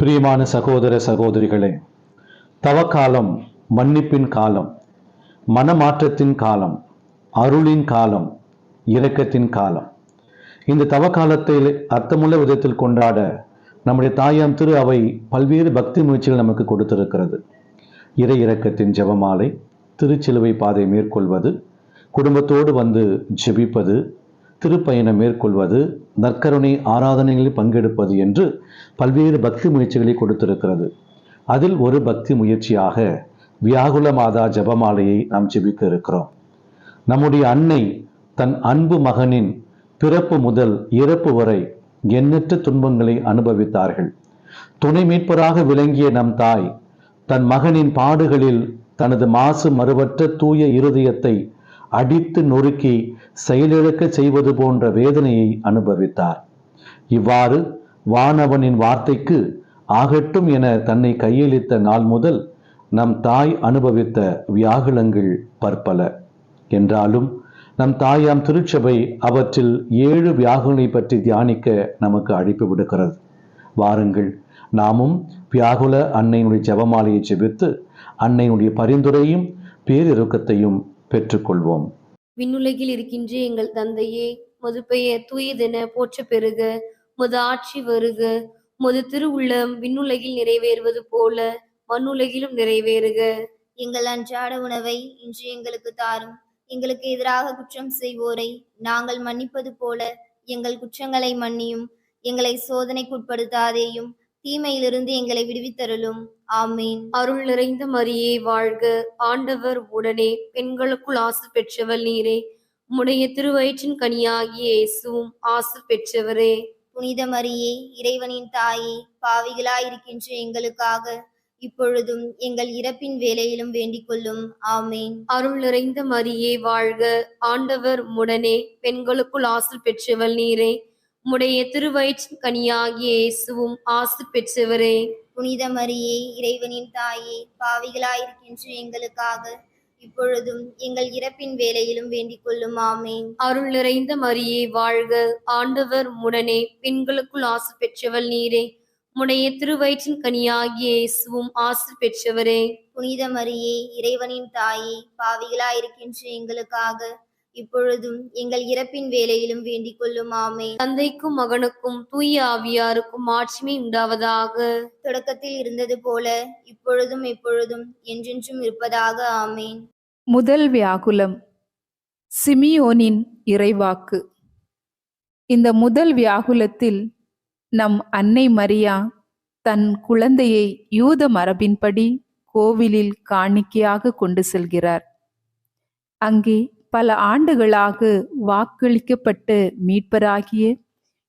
பிரியமான சகோதர சகோதரிகளே, தவக்காலம் மன்னிப்பின் காலம், மனமாற்றத்தின் காலம், அருளின் காலம், இரக்கத்தின் காலம். இந்த தவக்காலத்தை அர்த்தமுள்ள விதத்தில் கொண்டாட நம்முடைய தாயாம் திரு அவை பல்வேறு பக்தி முயற்சிகள் நமக்கு கொடுத்திருக்கிறது. இறை இரக்கத்தின் ஜெபமாலை, திருச்சிலுவை பாதை மேற்கொள்வது, குடும்பத்தோடு வந்து ஜெபிப்பது, திருப்பயணம் மேற்கொள்வது, நற்கருணை ஆராதனைகளில் பங்கெடுப்பது என்று பல்வேறு பக்தி முயற்சிகளை கொடுத்திருக்கிறது. அதில் ஒரு பக்தி முயற்சியாக வியாகுல மாதா ஜெபமாலையை நாம் ஜெபிக்க இருக்கிறோம். நம்முடைய அன்னை தன் அன்பு மகனின் பிறப்பு முதல் இறப்பு வரை எண்ணற்ற துன்பங்களை அனுபவித்தார்கள். துணை மீட்பராக விளங்கிய நம் தாய் தன் மகனின் பாடுகளில் தனது மாசு மறுவற்ற தூய இருதயத்தை அடித்து நொறுக்கி செயலிழக்க செய்வது போன்ற வேதனையை அனுபவித்தார். இவ்வாறு வானவனின் வார்த்தைக்கு ஆகட்டும் என தன்னை கையளித்த நாள் முதல் நம் தாய் அனுபவித்த வியாகுலங்கள் பற்பல. என்றாலும் நம் தாயாம் திருச்சபை அவற்றில் 7 வியாகுலை பற்றி தியானிக்க நமக்கு அழைப்பு விடுக்கிறது. வாருங்கள், நாமும் வியாகுல அன்னையினுடைய ஜெபமாலையை ஜெபித்து அன்னையினுடைய பரிந்துரையும் பேரிரக்கத்தையும் பெற்றுக்கொள்வோம். விண்ணுலகில் இருக்கின்ற எங்கள் தந்தையே, முது பெயர் தூயதென போற்ற பெறுக. முது ஆட்சி வருக. முது திருவுள்ளம் விண்ணுலகில் நிறைவேறுவது போல மண்ணுலகிலும் நிறைவேறுக. எங்கள் அன்றாட உணவை இன்று எங்களுக்கு தாரும். எங்களுக்கு எதிராக குற்றம் செய்வோரை நாங்கள் மன்னிப்பது போல எங்கள் குற்றங்களை மன்னியும். எங்களை சோதனைக்குட்படுத்தாதேயும், தீமையிலிருந்து எங்களை விடுவித்தருளும். ஆமீன். அருள் நிறைந்த மரியே வாழ்க. ஆண்டவர் உடனே பெண்களுக்குள் ஆசி பெற்றவள் நீரே. உம்முடைய திருவயிற்றின் கனியாகிய இயேசுவும் ஆசி பெற்றவரே. புனித மரியே, இறைவனின் தாயே, பாவிகளாயிருக்கின்ற எங்களுக்காக இப்பொழுதும் எங்கள் இறப்பின் வேளையிலும் வேண்டிக் கொள்ளும். ஆமீன். அருள் நிறைந்த மரியே வாழ்க. ஆண்டவர் உடனே பெண்களுக்குள் ஆசி பெற்றவள் நீரே. உம்முடைய திருவயிற்றின் கனியாகிய இயேசுவும் ஆசி பெற்றவரே. புனித மரியே, இறைவனின் தாயே, பாவிகளாயிருக்கின்ற எங்களுக்காக இப்பொழுதும் எங்கள் இறப்பின் வேளையிலும் வேண்டிக் கொள்ளும். ஆமீன். அருள் நிறைந்த மரியே வாழ்க. ஆண்டவர் உடனே பெண்களுக்குள் ஆசி பெற்றவள் நீரே. உம்முடைய திருவயிற்றின் கனியாகிய இயேசுவும் ஆசி பெற்றவரே. புனித மரியே, இறைவனின் தாயே, பாவிகளாயிருக்கின்ற எங்களுக்காக இப்பொழுதும் எங்கள் இறப்பின் வேளையிலும் வேண்டிக் கொள்ளும். ஆமீன். தந்தைக்கும் மகனுக்கும் தூய ஆவியாருக்கும் ஆட்சிமை உண்டாவதாக. தொடக்கத்தில் இருந்தது போல இப்பொழுதும் எப்பொழுதும் என்றென்றும் இருப்பதாக. ஆமீன். முதல் வியாகுலம், சிமியோனின் இறைவாக்கு. இந்த முதல் வியாகுலத்தில் நம் அன்னை மரியா தன் குழந்தையை யூத மரபின்படி கோவிலில் காணிக்கையாக கொண்டு செல்கிறார். அங்கே பல ஆண்டுகளாக வாக்களிக்கப்பட்ட மீட்பராகிய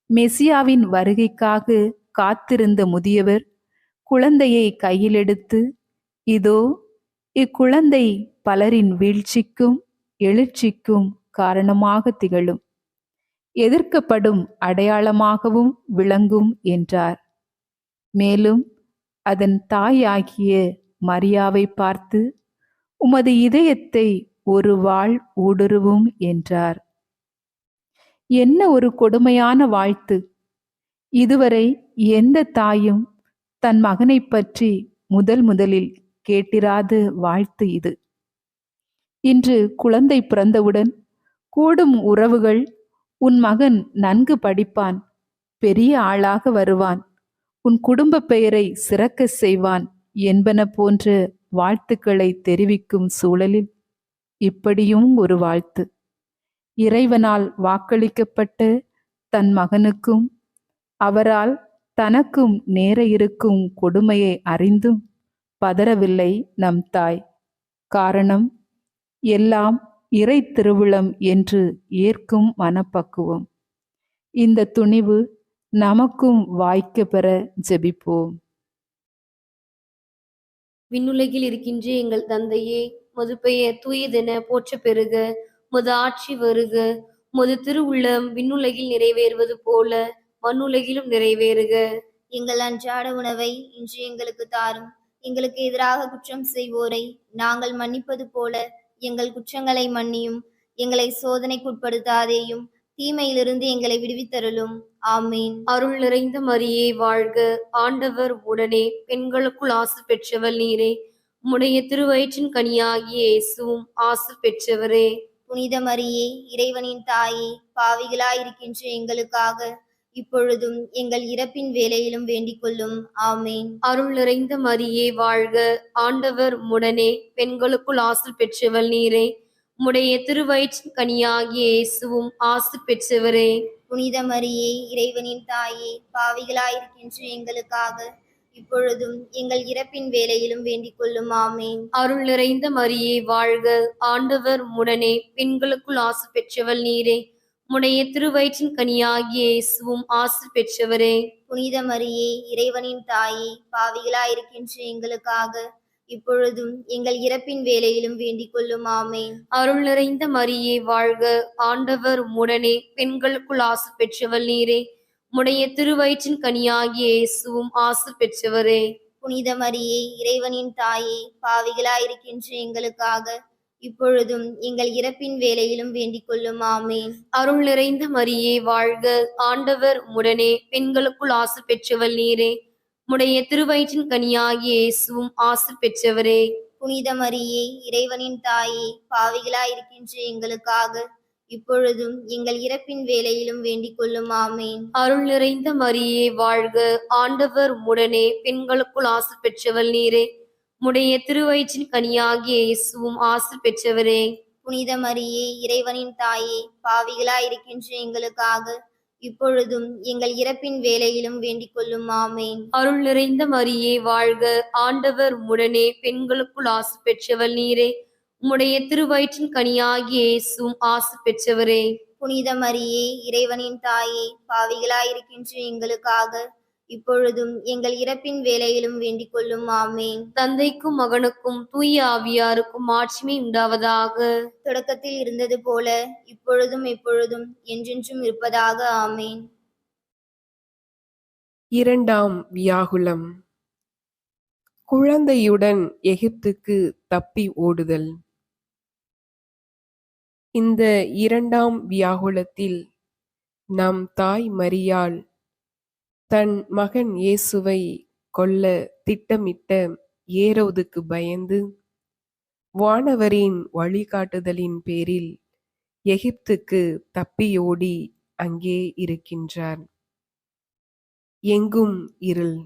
மெசியாவின் வருகைக்காக காத்திருந்த முதியவர் குழந்தையை கையிலெடுத்து, இதோ இக்குழந்தை பலரின் வீழ்ச்சிக்கும் எழுச்சிக்கும் காரணமாக திகழும், எதிர்க்கப்படும் அடையாளமாகவும் விளங்கும் என்றார். மேலும் அதன் தாயாகிய மரியாவை பார்த்து, உமது இதயத்தை ஒரு வாள் ஊடுருவும் என்றார். என்ன ஒரு கொடுமையான வாழ்த்து! இதுவரை எந்த தாயும் தன் மகனை பற்றி முதலில் கேட்டிராத வாழ்த்து இது. இன்று குழந்தை பிறந்தவுடன் கூடும் உறவுகள், உன் மகன் நன்கு படிப்பான், பெரிய ஆளாக வருவான், உன் குடும்ப பெயரை சிறக்க செய்வான் என்பன போன்ற வாழ்த்துக்களை தெரிவிக்கும் சூழலில் இப்படியும் ஒரு வாழ்த்து. இறைவனால் வாக்களிக்கப்பட்ட தன் மகனுக்கும் அவரால் தனக்கும் நேர இருக்கும் கொடுமையை அறிந்தும் பதறவில்லை நம் தாய். காரணம், எல்லாம் இறை திருவுளம் என்று ஏற்கும் மனப்பக்குவம். இந்த துணிவு நமக்கும் வாய்க்க பெற ஜெபிப்போம். விண்ணுலகில் இருக்கின்ற எங்கள் தந்தையே, முது பெயர் தூயதென போற்ற பெறுக. முது ஆட்சி வருக. முது திருவுள்ளம் விண்ணுலகில் நிறைவேறுவது போல மண்ணுலகிலும் நிறைவேறுக. எங்கள் அன்றாட உணவை இன்று எங்களுக்கு தாரும். எங்களுக்கு எதிராக குற்றம் செய்வோரை நாங்கள் மன்னிப்பது போல எங்கள் குற்றங்களை மன்னியும். எங்களை சோதனைக்குட்படுத்தாதேயும், தீமையிலிருந்து எங்களை விடுவித்தருளும். ஆமேன். அருள் நிறைந்த மரியே வாழ்க, ஆண்டவர் உடனே பெண்களுக்குள் ஆசி பெற்றவள் நீரே. உம்முடைய திருவயிற்றின் கனியாகிய இயேசுவும் ஆசி பெற்றவரே. புனித மரியே, இறைவனின் தாயே, பாவிகளாயிருக்கின்ற எங்களுக்காக இப்பொழுதும் எங்கள் இறப்பின் வேளையிலும் வேண்டிக் கொள்ளும். ஆமேன். அருள் நிறைந்த மரியே வாழ்க, ஆண்டவர் உடனே பெண்களுக்குள் ஆசி பெற்றவள் நீரே. உம்முடைய திருவயிற்றின் கனியாகிய இயேசுவும் ஆசி பெற்றவரே. புனித மரியே, இறைவனின் தாயே, பாவிகளாயிருக்கின்ற எங்களுக்காக இப்பொழுதும் எங்கள் இறப்பின் வேளையிலும் வேண்டிக் கொள்ளும். ஆமேன். அருள் நிறைந்த மரியே வாழ்க, ஆண்டவர் உடனே பெண்களுக்குள் ஆசி பெற்றவள் நீரே. உம்முடைய திருவயிற்றின் கனியாகிய இயேசுவும் ஆசி பெற்றவரே. புனித மரியே, இறைவனின் தாயே, பாவிகளாயிருக்கின்ற எங்களுக்காக இப்பொழுதும் எங்கள் இறப்பின் வேளையிலும் வேண்டிக் கொள்ளும். ஆமேன். அருள் நிறைந்த மரியே வாழ்க, ஆண்டவர் உடனே பெண்களுக்குள் ஆசி பெற்றவள் நீரே. உம்முடைய திருவயிற்றின் கனியாகிய இயேசுவும் ஆசி பெற்றவரே. புனித மரியே, இறைவனின் தாயே, பாவிகளாயிருக்கின்ற எங்களுக்காக இப்பொழுதும் எங்கள் இறப்பின் வேளையிலும் வேண்டிக் கொள்ளும். ஆமேன். அருள் நிறைந்த மரியே வாழ்க, ஆண்டவர் உடனே பெண்களுக்குள் ஆசி பெற்றவள் நீரே. உம்முடைய திருவயிற்றின் கனியாகிய இயேசுவும் ஆசி பெற்றவரே. புனித மரியே, இறைவனின் தாயே, பாவிகளாயிருக்கின்ற எங்களுக்காக இப்பொழுதும் எங்கள் இறப்பின் வேளையிலும் வேண்டிக் கொள்ளும். ஆமேன். அருள் நிறைந்த மரியே வாழ்க, ஆண்டவர் உடனே பெண்களுக்குள் ஆசி பெற்றவள் நீரே. உம்முடைய திருவயிற்றின் கனியாகிய இயேசுவும் ஆசி பெற்றவரே. புனித மரியே, இறைவனின் தாயே, பாவிகளாயிருக்கின்ற எங்களுக்காக இப்பொழுதும் எங்கள் இறப்பின் வேளையிலும் வேண்டிக் கொள்ளும். ஆமேன். அருள் நிறைந்த மரியே வாழ்க, ஆண்டவர் உடனே பெண்களுக்குள் ஆசி பெற்றவள் நீரே. உம்முடைய திருவயிற்றின் கனியாகிய இயேசுவும் ஆசி பெற்றவரே. புனித மரியே, இறைவனின் தாயே, பாவிகளாயிருக்கின்ற எங்களுக்காக இப்பொழுதும் எங்கள் இறப்பின் வேளையிலும் வேண்டிக் கொள்ளும். ஆமேன். தந்தைக்கும் மகனுக்கும் தூய ஆவியாருக்கும் ஆட்சிமை உண்டாவதாக. தொடக்கத்தில் இருந்தது போல இப்பொழுதும் எப்பொழுதும் என்றென்றும் இருப்பதாக. ஆமேன். இரண்டாம் வியாகுலம். குழந்தையுடன் எகிப்துக்கு தப்பி ஓடுதல். இந்த இரண்டாம் வியாகுலத்தில் நம் தாய் மரியாள் தன் மகன் இயேசுவை கொல்ல திட்டமிட்ட ஏரோதுக்கு பயந்து வானவரின் வழிகாட்டுதலின் பேரில் எகிப்துக்கு தப்பியோடி அங்கே இருக்கின்றார். எங்கும் இருள்,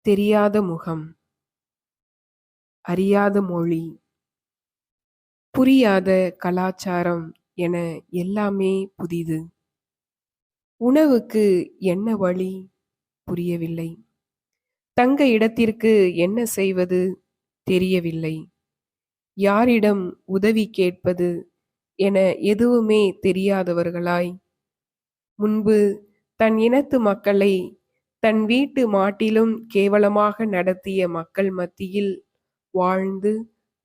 தெரியாத முகம், அறியாத மொழி, புரியாத கலாச்சாரம் என எல்லாமே புதிது. உணவுக்கு என்ன வழி புரியவில்லை. தங்க இடத்திற்கு என்ன செய்வது தெரியவில்லை. யாரிடம் உதவி கேட்பது என எதுவுமே தெரியாதவர்களாய், முன்பு தன் இனத்து மக்களை தன் வீட்டு மாட்டிலும் கேவலமாக நடத்திய மக்கள் மத்தியில் வாழ்ந்து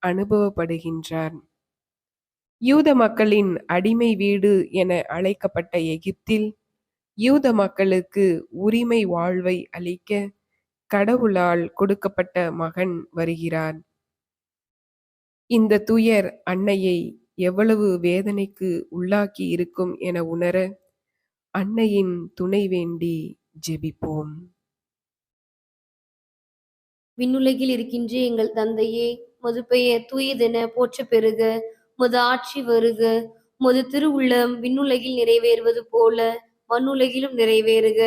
அனுபவப்படுகின்றார். யூத மக்களின் அடிமை வீடு என அழைக்கப்பட்ட எகிப்தில் யூத மக்களுக்கு உரிமை வாழ்வை அளிக்க கடவுளால் கொடுக்கப்பட்ட மகன் வருகிறார். இந்த துயர் அன்னையை எவ்வளவு வேதனைக்கு உள்ளாக்கி இருக்கும் என உணர அன்னையின் துணை வேண்டி ஜெபிப்போம். விண்ணுலகில் இருக்கின்ற எங்கள் தந்தையே, உமது பெயர் தூயதென போற்ற பெறுக. உமது ஆட்சி வருக. உமது திருவுள்ளம் விண்ணுலகில் நிறைவேறுவது போல மண்ணுலகிலும் நிறைவேறுக.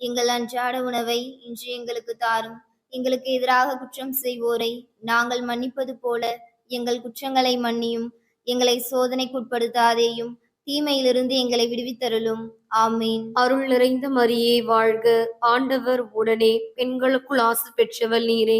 எங்கள் அன்றாட உணவை இன்று எங்களுக்கு தாரும். எங்களுக்கு எதிராக குற்றம் செய்வோரை நாங்கள் மன்னிப்பது போல எங்கள் குற்றங்களை மன்னியும். எங்களை சோதனைக்குட்படுத்தாதேயும், தீமையிலிருந்து எங்களை விடுவித்தருளும். ஆமேன். அருள் நிறைந்த மரியே வாழ்க, ஆண்டவர் உடனே பெண்களுக்குள் ஆசி பெற்றவள் நீரே.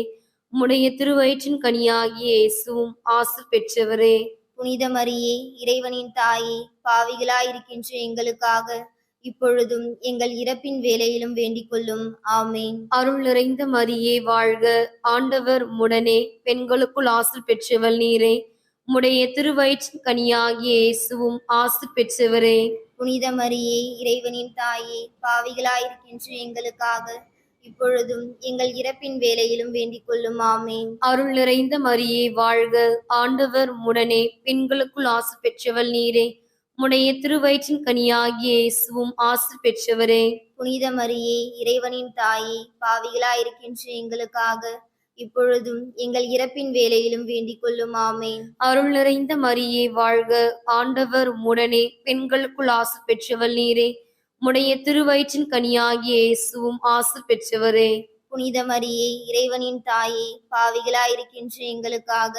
உம்முடைய திருவயிற்றின் கனியாகிய இயேசுவும் ஆசி பெற்றவரே. புனித மரியே, இறைவனின் தாயே, பாவிகளாயிருக்கின்ற எங்களுக்காக இப்பொழுதும் எங்கள் இறப்பின் வேளையிலும் வேண்டிக் கொள்ளும். ஆமேன். அருள் நிறைந்த மரியே வாழ்க, ஆண்டவர் உடனே பெண்களுக்குள் ஆசி பெற்றவள் நீரே. உம்முடைய திருவயிற்றின் கனியாகிய இயேசுவும் ஆசி பெற்றவரே. புனித மரியே, இறைவனின் தாயே, பாவிகளாயிருக்கின்ற எங்களுக்காக இப்பொழுதும் எங்கள் இறப்பின் வேளையிலும் வேண்டிக் கொள்ளும். ஆமேன். அருள் நிறைந்த மரியே வாழ்க, ஆண்டவர் உடனே பெண்களுக்குள் ஆசி பெற்றவள் நீரே. உம்முடைய திருவயிற்றின் கனியாகிய இயேசுவும் ஆசி பெற்றவரே. புனித மரியே, இறைவனின் தாயே, பாவிகளாயிருக்கின்ற எங்களுக்காக இப்பொழுதும் எங்கள் இறப்பின் வேளையிலும் வேண்டிக் கொள்ளும். ஆமேன். அருள் நிறைந்த மரியே வாழ்க, ஆண்டவர் உம்முடனே, பெண்களுக்குள் ஆசி பெற்றவள் நீரே. உம்முடைய திருவயிற்றின் கனியாகிய இயேசுவும் ஆசி பெற்றவரே. புனித மரியே, இறைவனின் தாயே, பாவிகளாயிருக்கின்ற எங்களுக்காக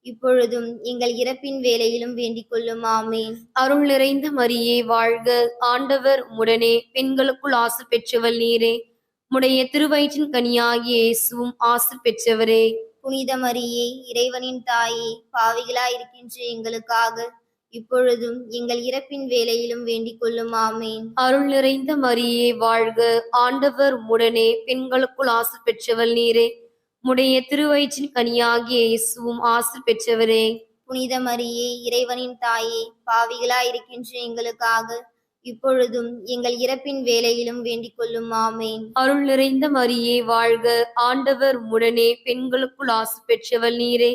இப்பொழுதும் எங்கள் இறப்பின் வேளையிலும் வேண்டிக் கொள்ளும். ஆமேன். அருள் நிறைந்த மரியே வாழ்க, ஆண்டவர் உம்முடனே, பெண்களுக்குள் ஆசி பெற்றவள் நீரே. உம்முடைய திருவயிற்றின் கனியாகிய இயேசுவும் ஆசி பெற்றவரே. புனித மரியே, இறைவனின் தாயே, பாவிகளாயிருக்கின்ற எங்களுக்காக இப்பொழுதும் எங்கள் இறப்பின் வேளையிலும் வேண்டிக் கொள்ளும். ஆமேன். அருள் நிறைந்த மரியே வாழ்க, ஆண்டவர் உம்முடனே, பெண்களுக்குள் ஆசி பெற்றவள் நீரே. உம்முடைய திருவயிற்றின் கனியாகிய இயேசுவும் ஆசி பெற்றவரே. புனித மரியே, இறைவனின் தாயே, பாவிகளாயிருக்கின்ற எங்களுக்காக இப்பொழுதும் எங்கள் இறப்பின் வேளையிலும் வேண்டிக் கொள்ளும். ஆமேன். அருள் நிறைந்த மரியே வாழ்க, ஆண்டவர் உம்முடனே, பெண்களுக்குள் ஆசி பெற்றவள் நீரே.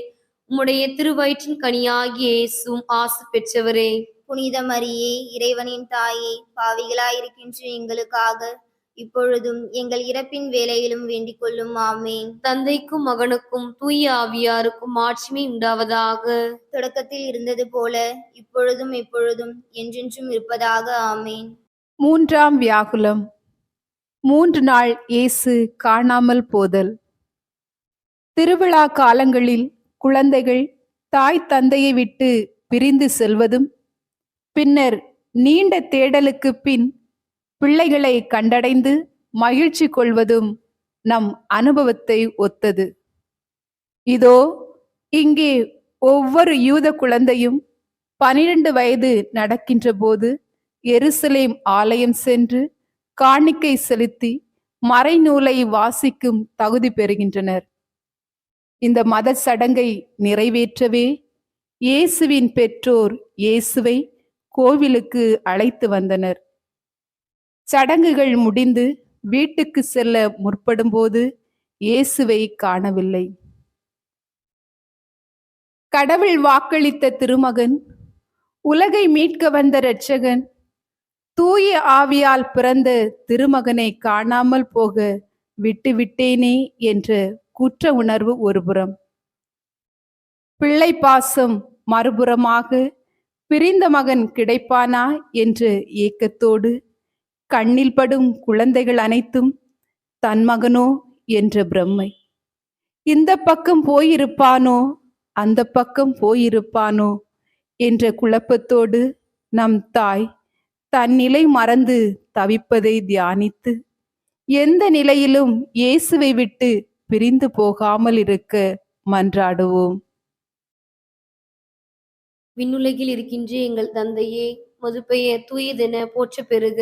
உம்முடைய திருவயிற்றின் கனியாகிய இயேசுவும் ஆசி பெற்றவரே. புனித மரியே, இறைவனின் தாயே, பாவிகளாயிருக்கின்ற எங்களுக்காக இப்பொழுதும் எங்கள் இறப்பின் வேளையிலும் வேண்டிக் கொள்ளும். ஆமேன். தந்தைக்கும் மகனுக்கும் தூய ஆவியாருக்கும் ஆட்சிமை உண்டாவதாக. தொடக்கத்தில் இருந்தது போல இப்பொழுதும் எப்பொழுதும் என்றென்றும் இருப்பதாக. ஆமேன். மூன்றாம் வியாகுலம். 3 நாள் இயேசு காணாமல் போதல். திருவிழா காலங்களில் குழந்தைகள் தாய் தந்தையை விட்டு பிரிந்து செல்வதும், பின்னர் நீண்ட தேடலுக்கு பின் பிள்ளைகளை கண்டடைந்து மகிழ்ச்சி கொள்வதும் நம் அனுபவத்தை ஒத்தது. இதோ இங்கே ஒவ்வொரு யூத குழந்தையும் 12 வயது நடக்கின்ற போது எருசலேம் ஆலயம் சென்று காணிக்கை செலுத்தி மறைநூலை வாசிக்கும் தகுதி பெறுகின்றனர். இந்த மத சடங்கை நிறைவேற்றவே இயேசுவின் பெற்றோர் இயேசுவை கோவிலுக்கு அழைத்து வந்தனர். சடங்குகள் முடிந்து வீட்டுக்கு செல்ல முற்படும்போது இயேசுவை காணவில்லை. கடவுள் வாக்களித்த திருமகன், உலகை மீட்க வந்த இரட்சகன், தூய ஆவியால் பிறந்த திருமகனை காணாமல் போக விட்டுவிட்டேனே என்ற குற்ற உணர்வு ஒருபுறம், பிள்ளை பாசம் மறுபுறமாக, பிரிந்த மகன் கிடைப்பானா என்ற ஏக்கத்தோடு கண்ணில் படும் குழந்தைகள் அனைத்தும் தன் மகனோ என்ற பிரம்மை. இந்த பக்கம் போயிருப்பானோ அந்த பக்கம் போயிருப்பானோ என்ற குழப்பத்தோடு நம் தாய் தன் நிலை மறந்து தவிப்பதை தியானித்து எந்த நிலையிலும் இயேசுவை விட்டு பிரிந்து போகாமல் இருக்க மன்றாடுவோம். விண்ணுலகில் இருக்கின்ற எங்கள் தந்தையே, உமது பெயர் தூயதென போற்ற பெறுக.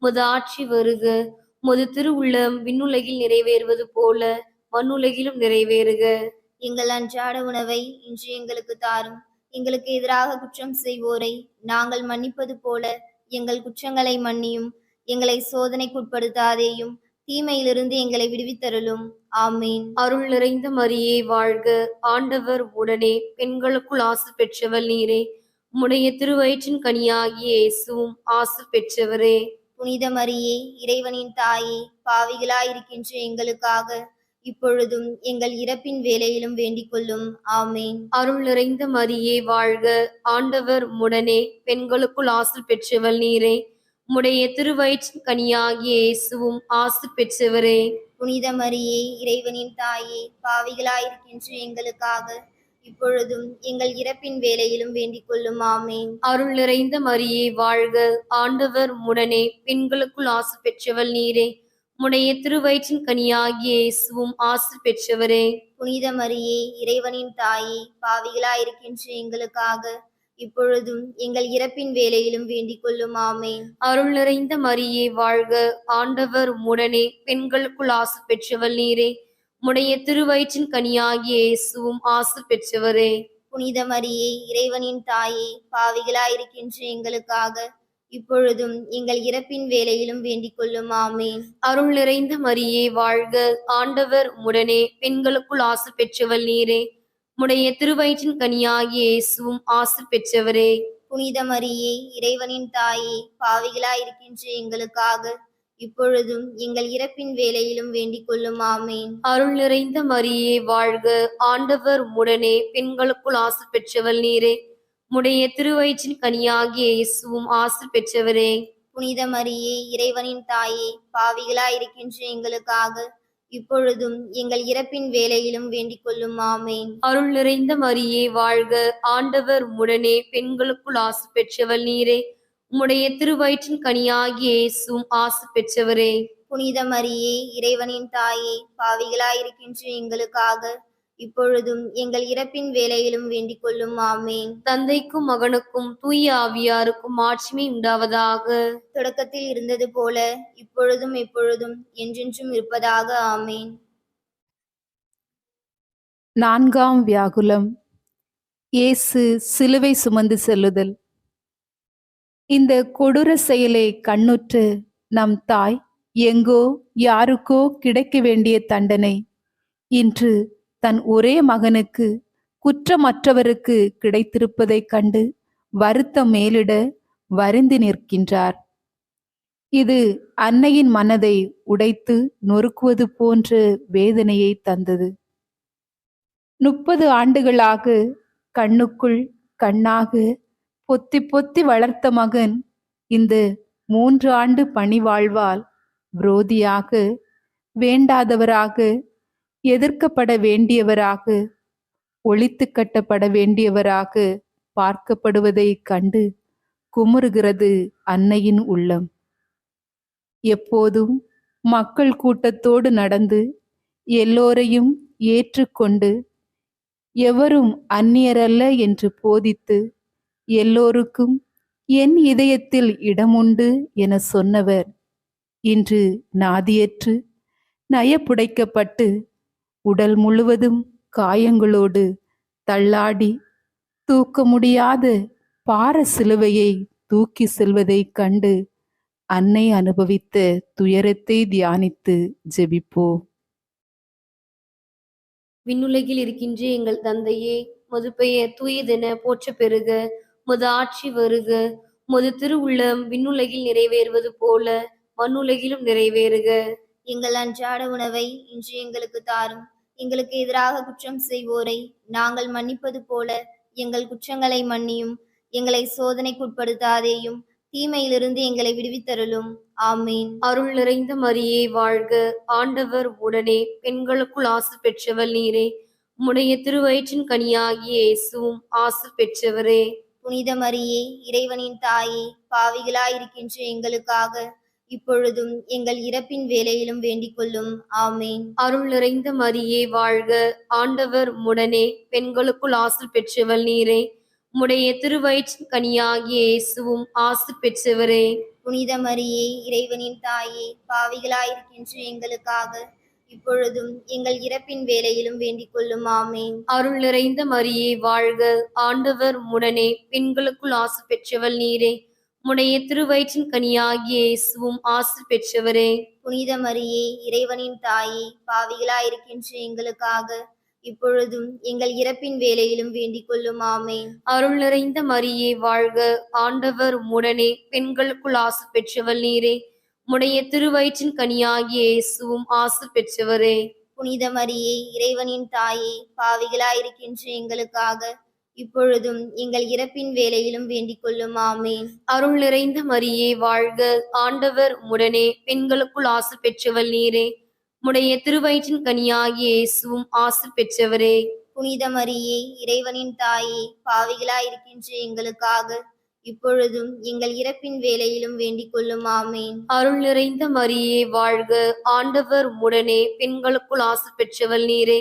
உமது ஆட்சி வருக. உமது திருவுள்ளம் விண்ணுலகில் நிறைவேறுவது போல மண்ணுலகிலும் நிறைவேறுக. எங்கள் அன்றாட உணவை இன்று எங்களுக்கு தாரும். எங்களுக்கு எதிராக குற்றம் செய்வோரை நாங்கள் மன்னிப்பது போல எங்கள் குற்றங்களை மன்னியும். எங்களை சோதனைக்குட்படுத்தாதேயும், தீமையிலிருந்து எங்களை விடுவித்தருளும். ஆமேன். அருள் நிறைந்த மரியே வாழ்க, ஆண்டவர் உடனே, பெண்களுக்குள் ஆசி பெற்றவள் நீரே. உம்முடைய திருவயிற்றின் கனியாகிய இயேசுவும் ஆசி பெற்றவரே. புனித மரியே, இறைவனின் தாயே, பாவிகளாயிருக்கின்ற எங்களுக்காக இப்பொழுதும் எங்கள் இறப்பின் வேளையிலும் வேண்டிக் கொள்ளும். ஆமேன். அருள் நிறைந்த மரியே வாழ்க, ஆண்டவர் உம்முடனே, பெண்களுக்குள் ஆசி பெற்றவள் நீரே. உம்முடைய திருவயிற்றின் கனியாகிய இயேசுவும் ஆசி பெற்றவரே. புனித மரியே, இறைவனின் தாயே, பாவிகளாயிருக்கின்ற எங்களுக்காக இப்பொழுதும் எங்கள் இறப்பின் வேளையிலும் வேண்டிக் கொள்ளும். ஆமேன். அருள் நிறைந்த மரியே வாழ்க, ஆண்டவர் உம்முடனே, பெண்களுக்குள் ஆசி பெற்றவள் நீரே. உம்முடைய திருவயிற்றின் கனியாகிய இயேசுவும் ஆசி பெற்றவரே. புனித மரியே, இறைவனின் தாயே, பாவிகளாயிருக்கின்ற எங்களுக்காக இப்பொழுதும் எங்கள் இறப்பின் வேளையிலும் வேண்டிக் கொள்ளும். ஆமேன். அருள் நிறைந்த மரியே வாழ்க, ஆண்டவர் உம்முடனே, பெண்களுக்குள் ஆசி பெற்றவள் நீரே. உம்முடைய திருவயிற்றின் கனியாகிய இயேசுவும் ஆசி பெற்றவரே. புனித மரியே, இறைவனின் தாயே, பாவிகளாயிருக்கின்ற எங்களுக்காக இப்பொழுதும் எங்கள் இறப்பின் வேளையிலும் வேண்டிக் கொள்ளும். ஆமேன். அருள் நிறைந்த மரியே வாழ்க, ஆண்டவர் உம்முடனே, பெண்களுக்குள் ஆசி பெற்றவள் நீரே. உம்முடைய திருவயிற்றின் கனியாகிய இயேசுவும் ஆசி பெற்றவரே. புனித மரியே இறைவனின் தாயே, பாவிகளாயிருக்கின்ற எங்களுக்காக இப்பொழுதும் எங்கள் இறப்பின் வேளையிலும் வேண்டிக் கொள்ளும். ஆமேன். அருள் நிறைந்த மரியே வாழ்க, ஆண்டவர் உடனே பெண்களுக்குள் ஆசி பெற்றவள் நீரே. உடைய திருவயிற்றின் கனியாகிய இயேசுவும் ஆசி பெற்றவரே. புனித மரியே இறைவனின் தாயே, பாவிகளாயிருக்கின்ற எங்களுக்காக இப்பொழுதும் எங்கள் இறப்பின் வேளையிலும் வேண்டிக் கொள்ளும். ஆமேன். அருள் நிறைந்த மரியே வாழ்க, ஆண்டவர் உடனே பெண்களுக்குள் ஆசி பெற்றவள் நீரே. உம்முடைய திருவயிற்றின் கனியாகிய இயேசுவும் ஆசி பெற்றவரே. புனித மரியே இறைவனின் தாயே, பாவிகளாயிருக்கின்ற எங்களுக்காக இப்பொழுதும் எங்கள் இறப்பின் வேளையிலும் வேண்டிக் கொள்ளும். ஆமேன். தந்தைக்கும் மகனுக்கும் தூய ஆவியாருக்கும் ஆட்சிமை உண்டாவதாக. தொடக்கத்தில் இருந்தது போல இப்பொழுதும் எப்பொழுதும் என்றென்றும் இருப்பதாக. ஆமேன். 4ஆம் வியாகுலம். இயேசு சிலுவை சுமந்து செல்லுதல். இந்த கொடூர செயலை கண்ணுற்று நம் தாய் எங்கோ யாருக்கோ கிடைக்க வேண்டிய தண்டனை இன்று தன் ஒரே மகனுக்கு, குற்றமற்றவருக்கு கிடைத்திருப்பதைக் கண்டு வருத்தம் மேலிட வருந்தி நிற்கின்றார். இது அன்னையின் மனதை உடைத்து நொறுக்குவது போன்ற வேதனையை தந்தது. 30 ஆண்டுகளாக கண்ணுக்குள் கண்ணாக பொத்தி பொத்தி வளர்த்த மகன் இந்த 3 ஆண்டு பணிவாழ்வால் விரோதியாக, வேண்டாதவராக, எதிர்க்கப்பட வேண்டியவராக, ஒழித்து கட்டப்பட வேண்டியவராக பார்க்கப்படுவதை கண்டு குமுறுகிறது அன்னையின் உள்ளம். எப்போதும் மக்கள் கூட்டத்தோடு நடந்து எல்லோரையும் ஏற்றுக்கொண்டு எவரும் அந்நியரல்ல என்று போதித்து எல்லோருக்கும் என் இதயத்தில் இடமுண்டு என சொன்னவர் இன்று நாதியற்று நயப்புடைக்கப்பட்டு உடல் முழுவதும் காயங்களோடு தள்ளாடி தூக்க முடியாத பார சிலுவையை தூக்கி செல்வதைக் கண்டு அன்னை அனுபவித்த துயரத்தை தியானித்து ஜெபிப்போம். விண்ணுலகில் இருக்கின்ற எங்கள் தந்தையே, உமது பெயர் தூயதென போற்ற பெறுக. உமது ஆட்சி வருக. உமது திருவுள்ளம் விண்ணுலகில் நிறைவேறுவது போல மண்ணுலகிலும் நிறைவேறுக. எங்கள் அன்றாட உணவை இன்று எங்களுக்கு தாரும். எங்களுக்கு எதிராக குற்றம் செய்வோரை நாங்கள் மன்னிப்பது போல எங்கள் குற்றங்களை மன்னியும். எங்களை சோதனைக்குட்படுத்தாதேயும், தீமையிலிருந்து எங்களை விடுவித்தருளும். ஆமேன். அருள் நிறைந்த மரியே வாழ்க, ஆண்டவர் உடனே பெண்களுக்குள் ஆசி பெற்றவள் நீரே. உம்முடைய திருவயிற்றின் கனியாகிய இயேசுவும் ஆசி பெற்றவரே. புனித மரியே இறைவனின் தாயே, பாவிகளாயிருக்கின்ற எங்களுக்காக இப்பொழுதும் எங்கள் இறப்பின் வேளையிலும் வேண்டிக் கொள்ளும். ஆமேன். அருள் நிறைந்த மரியே வாழ்க, ஆண்டவர் உடனே பெண்களுக்குள் ஆசி பெற்றவள் நீரே. உம்முடைய திருவயிற்றின் கனியாகிய இயேசுவும் ஆசி பெற்றவரே. புனித மரியே இறைவனின் தாயே, பாவிகளாயிருக்கின்ற எங்களுக்காக இப்பொழுதும் எங்கள் இறப்பின் வேளையிலும் வேண்டிக் கொள்ளும். ஆமேன். அருள் நிறைந்த மரியே வாழ்க, ஆண்டவர் உடனே பெண்களுக்குள் ஆசி பெற்றவள் நீரே. உம்முடைய திருவயிற்றின் கனியாகிய இயேசுவும் ஆசி பெற்றவரே. புனித மரியே இறைவனின் தாயே, பாவிகளாயிருக்கின்ற எங்களுக்காக இப்பொழுதும் எங்கள் இறப்பின் வேளையிலும் வேண்டிக் கொள்ளும். ஆமேன். அருள் நிறைந்த மரியே வாழ்க, ஆண்டவர் உடனே பெண்களுக்குள் ஆசி பெற்றவள் நீரே. உம்முடைய திருவயிற்றின் கனியாகிய இயேசுவும் ஆசி பெற்றவரே. புனித மரியே இறைவனின் தாயே, பாவிகளாயிருக்கின்ற எங்களுக்காக இப்பொழுதும் எங்கள் இறப்பின் வேளையிலும் வேண்டிக் கொள்ளும். ஆமேன். அருள் நிறைந்த மரியே வாழ்க, ஆண்டவர் உடனே பெண்களுக்குள் ஆசி பெற்றவள் நீரே. உம்முடைய திருவயிற்றின் கனியாகிய இயேசுவும் ஆசி பெற்றவரே. புனித மரியே இறைவனின் தாயே, பாவிகளாயிருக்கின்ற எங்களுக்காக இப்பொழுதும் எங்கள் இறப்பின் வேளையிலும் வேண்டிக் கொள்ளும். ஆமேன். அருள் நிறைந்த மரியே வாழ்க, ஆண்டவர் உடனே பெண்களுக்குள் ஆசி பெற்றவள் நீரே.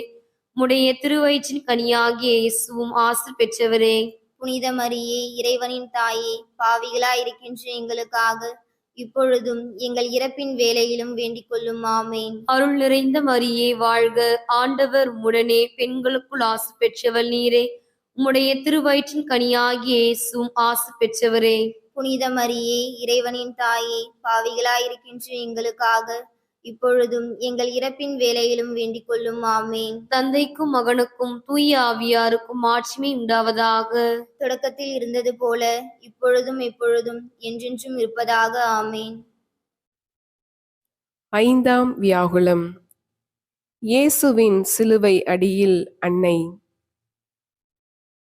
உம்முடைய திருவயிற்றின் கனியாகிய இயேசுவும் ஆசி பெற்றவரே. புனித மரியே இறைவனின் தாயே, பாவிகளாயிருக்கின்ற எங்களுக்காக இப்பொழுதும் எங்கள் இறப்பின் வேளையிலும் வேண்டிக் கொள்ளும். ஆமேன். அருள் நிறைந்த மரியே வாழ்க, ஆண்டவர் உடனே பெண்களுக்குள் ஆசி பெற்றவள் நீரே. உம்முடைய திருவயிற்றின் கனியாகிய இயேசுவும் ஆசி பெற்றவரே. புனித மரியே இறைவனின் தாயே, பாவிகளாயிருக்கின்ற எங்களுக்காக இப்பொழுதும் எங்கள் இறப்பின் வேளையிலும் வேண்டிக் கொள்ளும். ஆமேன். தந்தைக்கும் மகனுக்கும் தூய ஆவியாருக்கும் ஆட்சிமை உண்டாவதாக. தொடக்கத்தில் இருந்தது போல இப்பொழுதும் எப்பொழுதும் என்றென்றும் இருப்பதாக. ஆமேன். ஐந்தாம் வியாகுலம். இயேசுவின் சிலுவை அடியில் அன்னை.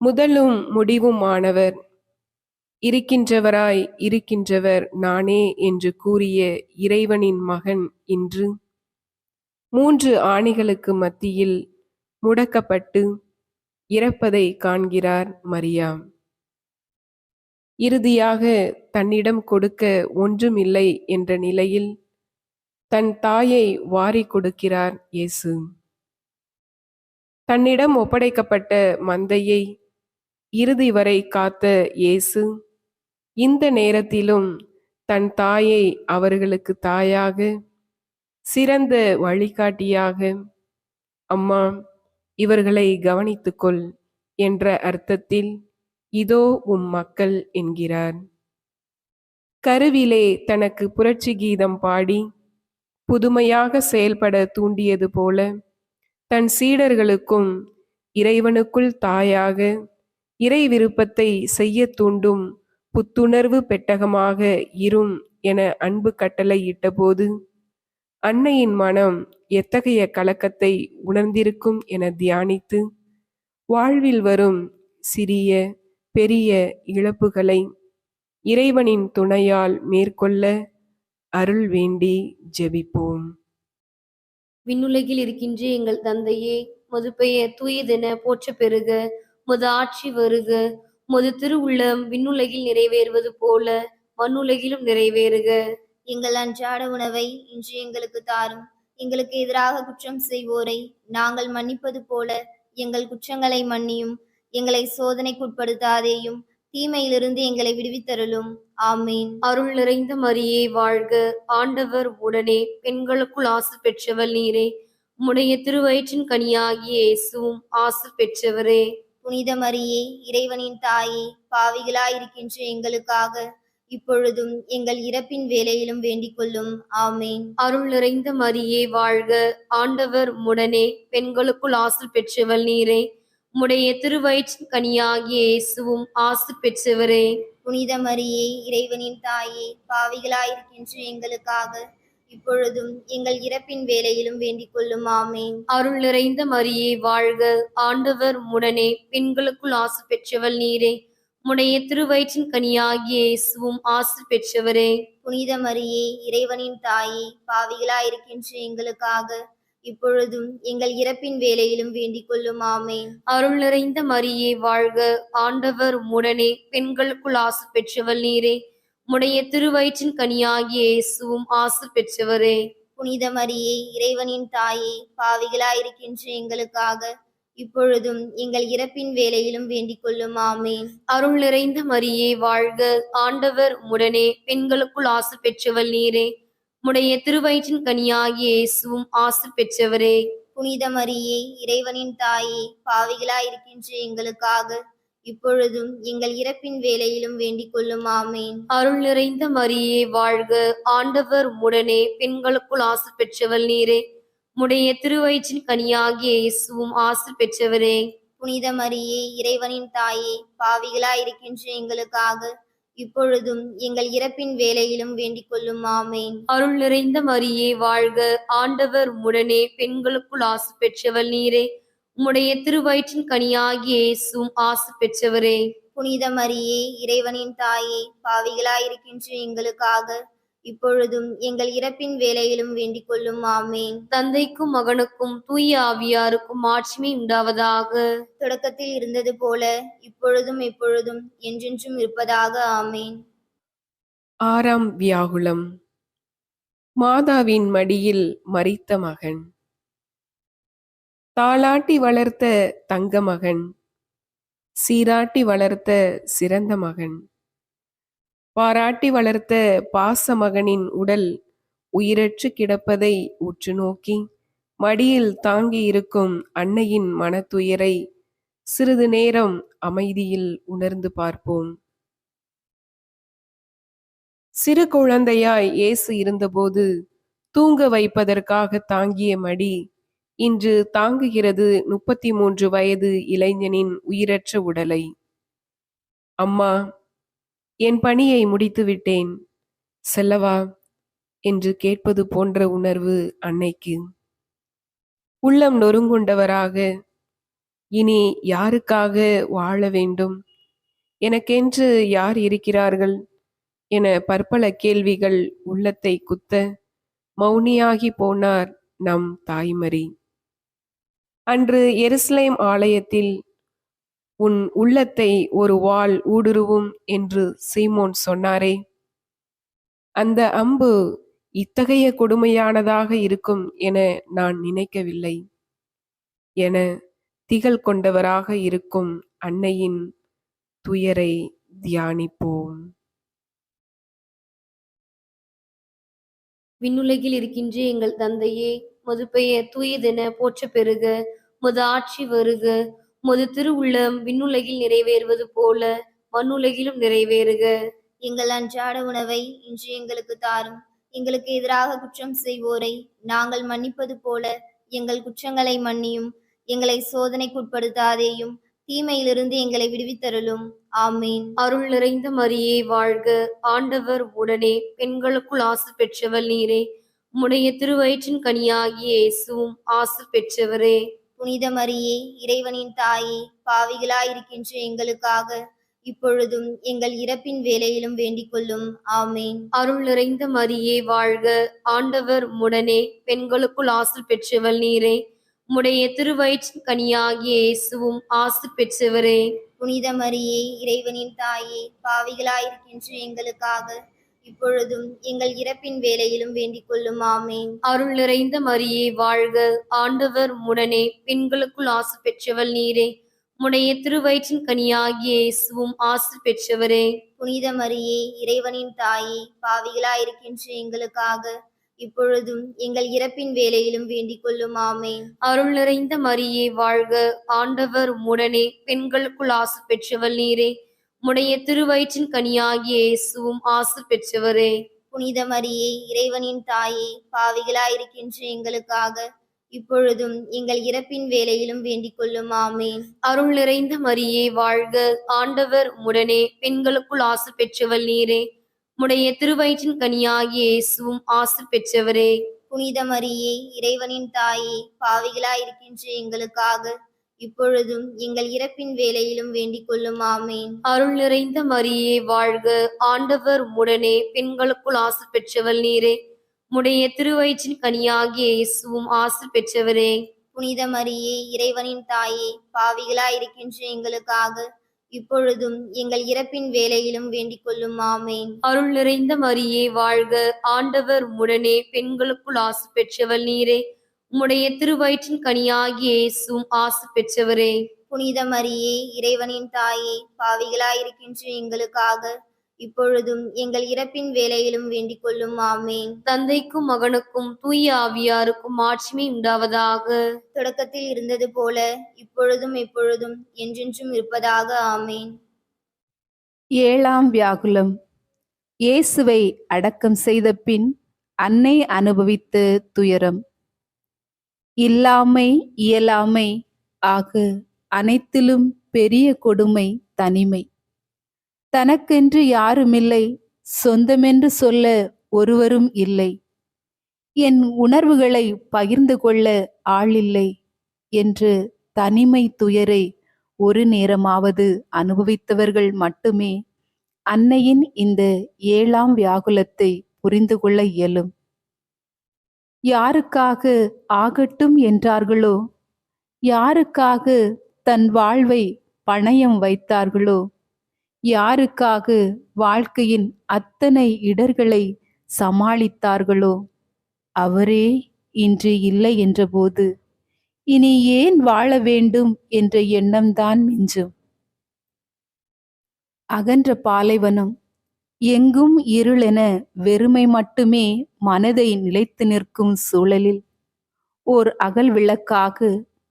முதலும் முடிவுமானவர், இருக்கின்றவராய் இருக்கின்றவர் நானே என்று கூறிய இறைவனின் மகன் இன்று 3 ஆணிகளுக்கு மத்தியில் முடக்கப்பட்டு இறப்பதை காண்கிறார் மரியா. இறுதியாக தன்னிடம் கொடுக்க ஒன்றுமில்லை என்ற நிலையில் தன் தாயை வாரி கொடுக்கிறார் இயேசு. தன்னிடம் ஒப்படைக்கப்பட்ட மந்தையை இறுதி வரை காத்த இயேசு இந்த நேரத்திலும் தன் தாயை அவர்களுக்கு தாயாக, சிறந்த வழிகாட்டியாக, அம்மா இவர்களை கவனித்துக்கொள் என்ற அர்த்தத்தில் இதோ உம் மக்கள் என்கிறார். கருவிலே தனக்கு புரட்சி கீதம் பாடி புதுமையாக செயல்பட தூண்டியது போல தன் சீடர்களுக்கும் இறைவனுக்குள் தாயாக இறை விருப்பத்தை செய்ய தூண்டும் புத்துணர்வு பெட்டகமாக இரும் என அன்பு கட்டளையிட்டபோது அன்னையின் மனம் எத்தகைய கலக்கத்தை உணர்ந்திருக்கும் என தியானித்து வாழ்வில் வரும் சிறிய பெரிய இழப்புகளை இறைவனின் துணையால் மேற்கொள்ள அருள் வேண்டி ஜெபிப்போம். விண்ணுலகில் இருக்கின்ற எங்கள் தந்தையே, உமது பெயர் தூயதென போற்ற பெறுக. உமது ஆட்சி வருக. உமது திருவுள்ளம் விண்ணுலகில் நிறைவேறுவது போல மண்ணுலகிலும் நிறைவேறுக. எங்கள் அன்றாட உணவை இன்று எங்களுக்கு தாரும். எங்களுக்கு எதிராக குற்றம் செய்வோரை நாங்கள் மன்னிப்பது போல எங்கள் குற்றங்களை மன்னியும். எங்களை சோதனைக்குட்படுத்தாதேயும், தீமையிலிருந்து எங்களை விடுவித்தருளும். ஆமேன். அருள் நிறைந்த மரியே வாழ்க. ஆண்டவர் உடனே பெண்களுக்குள் ஆசி பெற்றவள் நீரே. உம்முடைய திருவயிற்றின் கனியாகிய இயேசுவும் ஆசி பெற்றவரே. புனித மரியே, இறைவனின் தாயே, பாவிகளாயிருக்கின்ற எங்களுக்காக இப்பொழுதும் எங்கள் இறப்பின் வேளையிலும் வேண்டிக் கொள்ளும். ஆமேன். அருள் நிறைந்த மரியே வாழ்க. ஆண்டவர் உடனே பெண்களுக்குள் ஆசி பெற்றவள் நீரே. உம்முடைய திருவயிற்றின் கனியாகிய இயேசுவும் ஆசி பெற்றவரே. புனித மரியே, இறைவனின் தாயே, பாவிகளாயிருக்கின்ற எங்களுக்காக இப்பொழுதும் எங்கள் இறப்பின் வேளையிலும் வேண்டிக் கொள்ளும். ஆமேன். அருள் நிறைந்த மரியே வாழ்க. ஆண்டவர் உடனே பெண்களுக்குள் ஆசி பெற்றவள் நீரே. உம்முடைய திருவயிற்றின் கனியாகிய இயேசுவும் ஆசி பெற்றவரே. புனித மரியே, இறைவனின் தாயே, பாவிகளாயிருக்கின்ற எங்களுக்காக இப்பொழுதும் எங்கள் இறப்பின் வேளையிலும் வேண்டிக் கொள்ளும். ஆமேன். அருள் நிறைந்த மரியே வாழ்க. ஆண்டவர் உடனே பெண்களுக்குள் ஆசி பெற்றவள் நீரே. உம்முடைய திருவயிற்றின் கனியாகிய இயேசுவும் ஆசி பெற்றவரே. புனித மரியே, இறைவனின் தாயே, பாவிகளாயிருக்கின்ற எங்களுக்காக இப்பொழுதும் எங்கள் இறப்பின் வேளையிலும் வேண்டிக் கொள்ளும். ஆமேன். அருள் நிறைந்த மரியே வாழ்க. ஆண்டவர் உடனே பெண்களுக்குள் ஆசி பெற்றவள் நீரே. உம்முடைய திருவயிற்றின் கனியாகிய இயேசுவும் ஆசி பெற்றவரே. புனித மரியே, இறைவனின் தாயே, பாவிகளாயிருக்கின்ற எங்களுக்காக இப்பொழுதும் எங்கள் இறப்பின் வேளையிலும் வேண்டிக் கொள்ளும். ஆமேன். அருள் நிறைந்த மரியே வாழ்க. ஆண்டவர் உடனே பெண்களுக்குள் ஆசி பெற்றவள் நீரே. உம்முடைய திருவயிற்றின் கனியாகிய இயேசுவும் ஆசி பெற்றவரே. புனித மரியே, இறைவனின் தாயே, பாவிகளாயிருக்கின்ற எங்களுக்காக இப்பொழுதும் எங்கள் இறப்பின் வேளையிலும் வேண்டிக் கொள்ளும். ஆமேன். அருள் நிறைந்த மரியே வாழ்க. ஆண்டவர் உடனே பெண்களுக்குள் ஆசி பெற்றவள் நீரே. உம்முடைய திருவயிற்றின் கனியாகிய இயேசுவும் ஆசி பெற்றவரே. புனித மரியே, இறைவனின் தாயே, பாவிகளாயிருக்கின்ற எங்களுக்காக இப்பொழுதும் எங்கள் இறப்பின் வேளையிலும் வேண்டிக் கொள்ளும். ஆமேன். தந்தைக்கும் மகனுக்கும் தூய ஆவியாருக்கும் ஆட்சிமை உண்டாவதாக. தொடக்கத்தில் இருந்தது போல இப்பொழுதும் எப்பொழுதும் என்றென்றும் இருப்பதாக. ஆமேன். ஆறாம் வியாகுலம். மாதாவின் மடியில் மரித்த மகன். தாளாட்டி வளர்த்த தங்க மகன், சீராட்டி வளர்த்த சிறந்த மகன், பாராட்டி வளர்த்த பாச மகனின் உடல் உயிரற்று கிடப்பதை உற்று நோக்கி மடியில் தாங்கி இருக்கும் அன்னையின் மனத்துயரை சிறிது நேரம் அமைதியில் உணர்ந்து பார்ப்போம். சிறு குழந்தையாய் இயேசு இருந்தபோது தூங்க வைப்பதற்காக தாங்கிய மடி இன்று தாங்குகிறது 33 வயது இளைஞனின் உயிரற்ற உடலை. அம்மா, என் பணியை முடித்துவிட்டேன், செல்லவா என்று கேட்பது போன்ற உணர்வு அன்னைக்கு. உள்ளம் நொறுங்குண்டவராக, இனி யாருக்காக வாழ வேண்டும், எனக்கென்று யார் இருக்கிறார்கள் என பற்பல கேள்விகள் உள்ளத்தை குத்த மௌனியாகி போனார் நம் தாய்மறி. அன்று எருசலேம் ஆலயத்தில் உன் உள்ளத்தை ஒரு வாள் ஊடுருவும் என்று சீமோன் சொன்னாரே, அந்த அம்பு இத்தகைய கொடுமையானதாக இருக்கும் என நான் நினைக்கவில்லை என திகழ் கொண்டவராக இருக்கும் அன்னையின் துயரை தியானிப்போம். விண்ணுலகில் இருக்கின்ற எங்கள் தந்தையே, உமது பெயர் தூயதென போற்ற பெறுக. உமது ஆட்சி வருக. உமது திருவுள்ளம் விண்ணுலகில் நிறைவேறுவது போல மண்ணுலகிலும் நிறைவேறுக. எங்கள் அன்றாட உணவை இன்று எங்களுக்கு தாரும். எங்களுக்கு எதிராக குற்றம் செய்வோரை நாங்கள் மன்னிப்பது போல எங்கள் குற்றங்களை மன்னியும். எங்களை சோதனைக்குட்படுத்தாதேயும், தீமையிலிருந்து எங்களை விடுவித்தருளும். ஆமீன். அருள் நிறைந்த மரியே வாழ்க. ஆண்டவர் உடனே பெண்களுக்குள் ஆசி பெற்றவள் நீரே. உம்முடைய திருவயிற்றின் கனியாகிய இயேசுவும் ஆசி பெற்றவரே. புனித மரியே, இறைவனின் தாயே, பாவிகளாயிருக்கின்ற எங்களுக்காக இப்பொழுதும் எங்கள் இறப்பின் வேளையிலும் வேண்டிக் கொள்ளும். ஆமீன். அருள் நிறைந்த மரியே வாழ்க. ஆண்டவர் உடனே பெண்களுக்குள் ஆசி பெற்றவள் நீரே. உம்முடைய திருவயிற்றின் கனியாகிய இயேசுவும் ஆசி பெற்றவரே. புனித மரியே, இறைவனின் தாயே, பாவிகளாயிருக்கின்ற எங்களுக்காக இப்பொழுதும் எங்கள் இறப்பின் வேளையிலும் வேண்டிக் கொள்ளும். ஆமீன். அருள் நிறைந்த மரியே வாழ்க. ஆண்டவர் உடனே பெண்களுக்குள் ஆசி பெற்றவள் நீரே. உம்முடைய திருவயிற்றின் கனியாகிய இயேசுவும் ஆசி பெற்றவரே. புனித மரியே, இறைவனின் தாயே, பாவிகளாயிருக்கின்ற எங்களுக்காக இப்பொழுதும் எங்கள் இறப்பின் வேளையிலும் வேண்டிக் கொள்ளும். ஆமீன். அருள் நிறைந்த மரியே வாழ்க. ஆண்டவர் உடனே பெண்களுக்குள் ஆசி பெற்றவள் நீரே. உம்முடைய திருவயிற்றின் கனியாகிய இயேசுவும் ஆசி பெற்றவரே. புனித மரியே, இறைவனின் தாயே, பாவிகளாயிருக்கின்ற எங்களுக்காக இப்பொழுதும் எங்கள் இறப்பின் வேளையிலும் வேண்டிக் கொள்ளும். ஆமீன். அருள் நிறைந்த மரியே வாழ்க. ஆண்டவர் உடனே பெண்களுக்குள் ஆசி பெற்றவள் நீரே. உம்முடைய திருவயிற்றின் கனியாகிய இயேசுவும் ஆசி பெற்றவரே. புனித மரியே, இறைவனின் தாயே, பாவிகளாயிருக்கின்ற எங்களுக்காக இப்பொழுதும் எங்கள் இறப்பின் வேளையிலும் வேண்டிக் கொள்ளும். ஆமீன். அருள் நிறைந்த மரியே வாழ்க. ஆண்டவர் உடனே பெண்களுக்குள் ஆசி பெற்றவள் நீரே. உம்முடைய திருவயிற்றின் கனியாகிய இயேசுவும் ஆசி பெற்றவரே. புனித மரியே, இறைவனின் தாயே, பாவிகளாயிருக்கின்ற எங்களுக்காக இப்பொழுதும் எங்கள் இறப்பின் வேளையிலும் வேண்டிக் கொள்ளும். ஆமீன். அருள் நிறைந்த மரியே வாழ்க. ஆண்டவர் உடனே பெண்களுக்குள் ஆசி பெற்றவள் நீரே. உம்முடைய திருவயிற்றின் கனியாகிய இயேசுவும் ஆசி பெற்றவரே. புனித மரியே, இறைவனின் தாயே, பாவிகளாயிருக்கின்ற எங்களுக்காக இப்பொழுதும் எங்கள் இறப்பின் வேளையிலும் வேண்டிக் கொள்ளும். ஆமீன். தந்தைக்கும் மகனுக்கும் தூய ஆவியாருக்கும் ஆட்சிமை உண்டாவதாக. தொடக்கத்தில் இருந்தது போல இப்பொழுதும் எப்பொழுதும் என்றென்றும் இருப்பதாக. ஆமீன். ஏழாம் வியாகுலம். இயேசுவை அடக்கம் செய்த பின் அன்னை அனுபவித்த துயரம். இல்லாமை இயலாமை ஆக அனைத்திலும் பெரிய கொடுமை தனிமை. தனக்கென்று யாருமில்லை, சொந்தமென்று சொல்ல ஒருவரும் இல்லை, என் உணர்வுகளை பகிர்ந்து கொள்ள ஆளில்லை என்று தனிமை துயரை ஒரு நேரமாவது அனுபவித்தவர்கள் மட்டுமே அன்னையின் இந்த ஏழாம் வியாகுலத்தை புரிந்து கொள்ள இயலும். யாருக்காக ஆகட்டும் என்றார்களோ, யாருக்காக தன் வாழ்வை பணயம் வைத்தார்களோ, யாருக்காக வாழ்க்கையின் அத்தனை இடர்களை சமாளித்தார்களோ, அவரே இன்று இல்லை என்றபோது இனி ஏன் வாழ வேண்டும் என்ற எண்ணம்தான் மிஞ்சும். அகன்ற பாலைவனம், எங்கும் இருளென வெறுமை மட்டுமே மனதை நிலைத்து நிற்கும் சூழலில் ஓர் அகல் விளக்காக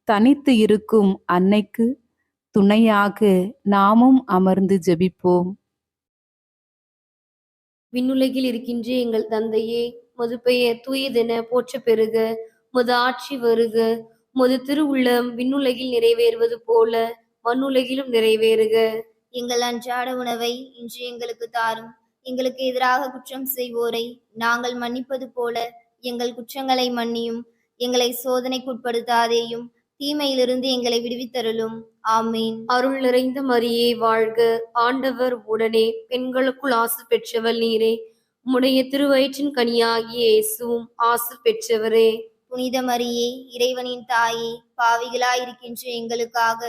தனித்து இருக்கும் அன்னைக்கு துணையாக நாமும் அமர்ந்து ஜெபிப்போம். விண்ணுலகில் இருக்கின்ற எங்கள் தந்தையே, மது பெயர் தூயதென போற்ற பெறுக. மது ஆட்சி வருக. மது திருவுள்ளம் விண்ணுலகில் நிறைவேறுவது போல மண்ணுலகிலும் நிறைவேறுக. எங்கள் அன்றாட உணவை இன்று எங்களுக்கு தாரும். எங்களுக்கு எதிராக குற்றம் செய்வோரை நாங்கள் மன்னிப்பது போல எங்கள் குற்றங்களை மன்னியும். எங்களை சோதனைக்குட்படுத்தாதேயும், தீமையிலிருந்து எங்களை விடுவித்தருளும். ஆமீன். அருள் நிறைந்த மரியே வாழ்க. ஆண்டவர் உடனே பெண்களுக்குள் ஆசி பெற்றவள் நீரே. உம்முடைய திருவயிற்றின் கனியாகிய இயேசுவும் ஆசி பெற்றவரே. புனித மரியே, இறைவனின் தாயே, பாவிகளாயிருக்கின்ற எங்களுக்காக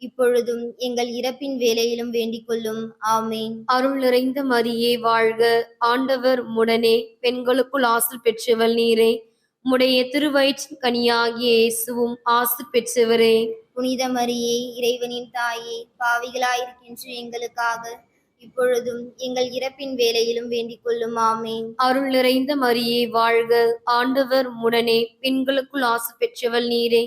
இப்பொழுதும் எங்கள் இறப்பின் வேளையிலும் வேண்டிக் கொள்ளும். ஆமீன். அருள் நிறைந்த மரியே வாழ்க. ஆண்டவர் உடனே பெண்களுக்குள் ஆசி பெற்றவள் நீரே. உம்முடைய திருவயிற்றின் கனியாகிய இயேசுவும் ஆசி பெற்றவரே. புனித மரியே, இறைவனின் தாயே, பாவிகளாயிருக்கின்ற எங்களுக்காக இப்பொழுதும் எங்கள் இறப்பின் வேளையிலும் வேண்டிக் கொள்ளும். ஆமீன். அருள் நிறைந்த மரியே வாழ்க. ஆண்டவர் உடனே பெண்களுக்குள் ஆசி பெற்றவள் நீரே.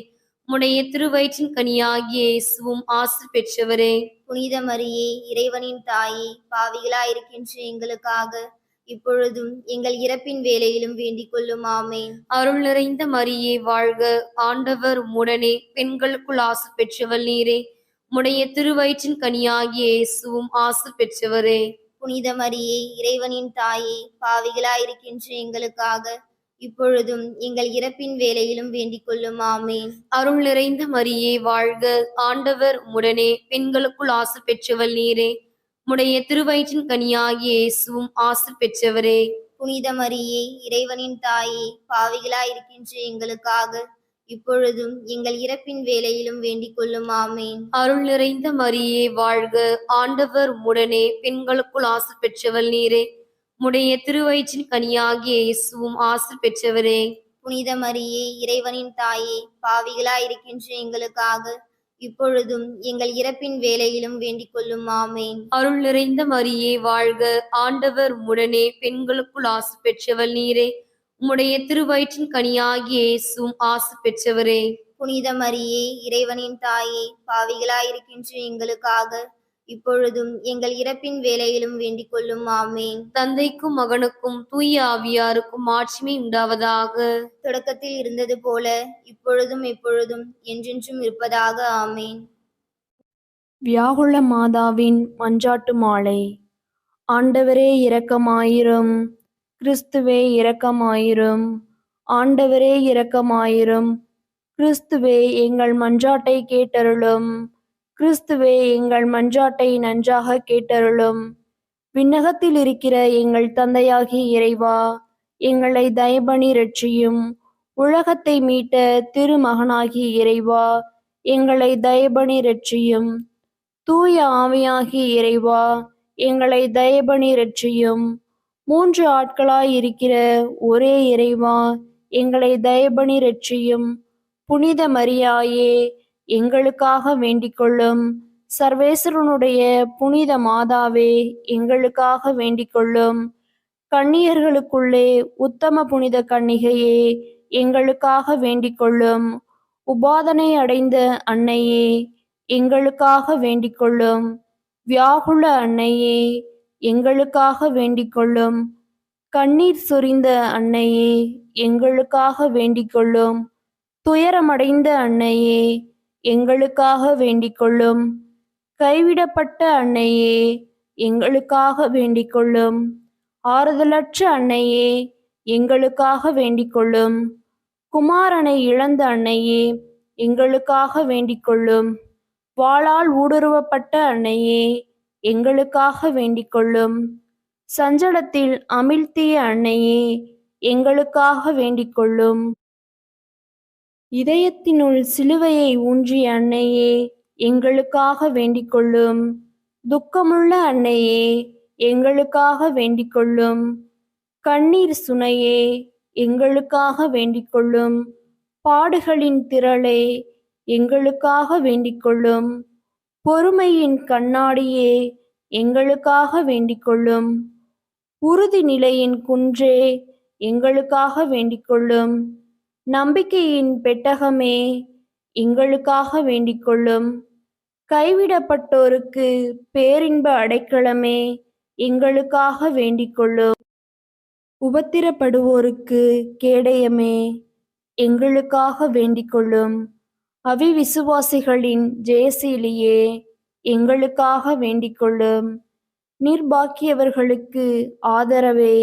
உம்முடைய திருவயிற்றின் கனியாகிய இயேசுவும் ஆசி பெற்றவரே. புனித மரியே, இறைவனின் தாயே, பாவிகளாயிருக்கின்ற எங்களுக்காக இப்பொழுதும் எங்கள் இறப்பின் வேளையிலும் வேண்டிக் கொள்ளும். ஆமீன். அருள் நிறைந்த மரியே வாழ்க. ஆண்டவர் உடனே பெண்களுக்குள் ஆசி பெற்றவள் நீரே. உம்முடைய திருவயிற்றின் கனியாகிய இயேசுவும் ஆசி பெற்றவரே. புனித மரியே, இறைவனின் தாயே, பாவிகளாயிருக்கின்ற எங்களுக்காக இப்பொழுதும் எங்கள் இறப்பின் வேளையிலும் வேண்டிக் கொள்ளும். ஆமீன். அருள் நிறைந்த மரியே வாழ்க. ஆண்டவர் உடனே பெண்களுக்குள் ஆசி பெற்றவள் நீரே. உம்முடைய திருவயிற்றின் கனியாகிய இயேசுவும் ஆசி பெற்றவரே. புனித மரியே, இறைவனின் தாயே, பாவிகளாயிருக்கின்ற எங்களுக்காக இப்பொழுதும் எங்கள் இறப்பின் வேளையிலும் வேண்டிக் கொள்ளும். ஆமீன். அருள் நிறைந்த மரியே வாழ்க. ஆண்டவர் உடனே பெண்களுக்குள் ஆசி பெற்றவள் நீரே. உம்முடைய திருவயிற்றின் கனியாகிய இயேசுவும் ஆசி பெற்றவரே. புனித மரியே, இறைவனின் தாயே, பாவிகளாயிருக்கின்ற எங்களுக்காக இப்பொழுதும் எங்கள் இறப்பின் வேளையிலும் வேண்டிக் கொள்ளும். ஆமீன். அருள் நிறைந்த மரியே வாழ்க. ஆண்டவர் உடனே பெண்களுக்குள் ஆசி பெற்றவள் நீரே. உம்முடைய திருவயிற்றின் கனியாகிய இயேசுவும் ஆசி பெற்றவரே. புனித மரியே, இறைவனின் தாயே, பாவிகளாயிருக்கின்ற எங்களுக்காக இப்பொழுதும் எங்கள் இறப்பின் வேளையிலும் வேண்டிக் கொள்ளும். ஆமீன். தந்தைக்கும் மகனுக்கும் தூய ஆவியாருக்கும் ஆட்சிமை உண்டாவதாக. தொடக்கத்தில் இருந்தது போல இப்பொழுதும் எப்பொழுதும் என்றென்றும் இருப்பதாக. ஆமீன். வியாகுல மாதாவின் மஞ்சாட்டு மாலை. ஆண்டவரே இரக்கமாயிரும். கிறிஸ்துவே இரக்கமாயிரும். ஆண்டவரே இரக்கமாயிரும். கிறிஸ்துவே எங்கள் மன்றாட்டை கேட்டருளும். கிறிஸ்துவே எங்கள் மன்றாட்டை நன்றாக கேட்டருளும். விண்ணகத்தில் இருக்கிற எங்கள் தந்தையாகிய இறைவா, எங்களை தயபணி இரட்சியும். உலகத்தை மீட்ட திருமகனாகிய இறைவா, எங்களை தயபணி இரட்சியும். தூய ஆவியாகிய இறைவா, எங்களை தயபணி இரட்சியும். மூன்று ஆட்களாய் இருக்கிற ஒரே இறைவா, எங்களை தயபணி இரட்சியும். புனித மரியாயே, எங்களுக்காக வேண்டிக் கொள்ளும். சர்வேஸ்வரனுடைய புனித மாதாவே, எங்களுக்காக வேண்டிக் கொள்ளும். கன்னியர்களுக்குள்ளே உத்தம புனித கன்னிகையே, எங்களுக்காக வேண்டிக் கொள்ளும். உபாதனை அடைந்த அன்னையே, எங்களுக்காக வேண்டிக் கொள்ளும். வியாகுல அன்னையே, எங்களுக்காக வேண்டிக் கொள்ளும். கண்ணீர் சொரிந்த அன்னையே, எங்களுக்காக வேண்டிக் கொள்ளும். துயரமடைந்த அன்னையே, எங்களுக்காக வேண்டிக் கொள்ளும். கைவிடப்பட்ட அன்னையே, எங்களுக்காக வேண்டிக் கொள்ளும். ஆறுதலற்ற அன்னையே, எங்களுக்காக வேண்டிக் கொள்ளும். குமாரனை இழந்த அன்னையே, எங்களுக்காக வேண்டிக் கொள்ளும். வாளால் ஊடுருவப்பட்ட அன்னையே, எங்களுக்காக வேண்டிக் கொள்ளும். சஞ்சலத்தில் அமிழ்த்திய அன்னையே, எங்களுக்காக வேண்டிக் கொள்ளும். இதயத்தினுள் சிலுவையை ஊன்றிய அன்னையே, எங்களுக்காக வேண்டிக் கொள்ளும். துக்கமுள்ள அன்னையே, எங்களுக்காக வேண்டிக் கொள்ளும். கண்ணீர் சுனையே, எங்களுக்காக வேண்டிக் கொள்ளும். பாடுகளின் திரளே, எங்களுக்காக வேண்டிக் கொள்ளும். பொறுமையின் கண்ணாடியே, எங்களுக்காக வேண்டிக் கொள்ளும். உறுதி நிலையின் குன்றே, எங்களுக்காக வேண்டிக் கொள்ளும். நம்பிக்கையின் பெட்டகமே, எங்களுக்காக வேண்டிக் கொள்ளும். கைவிடப்பட்டோருக்கு பேரின்ப அடைக்கலமே, எங்களுக்காக வேண்டிக் கொள்ளும். உபத்திரப்படுவோருக்கு கேடயமே, எங்களுக்காக வேண்டிக்கொள்ளும். அவிவிசுவாசிகளின் ஜெயசீலியே, எங்களுக்காக வேண்டிக்கொள்ளும். நிர்பாக்கியவர்களுக்கு ஆதரவே,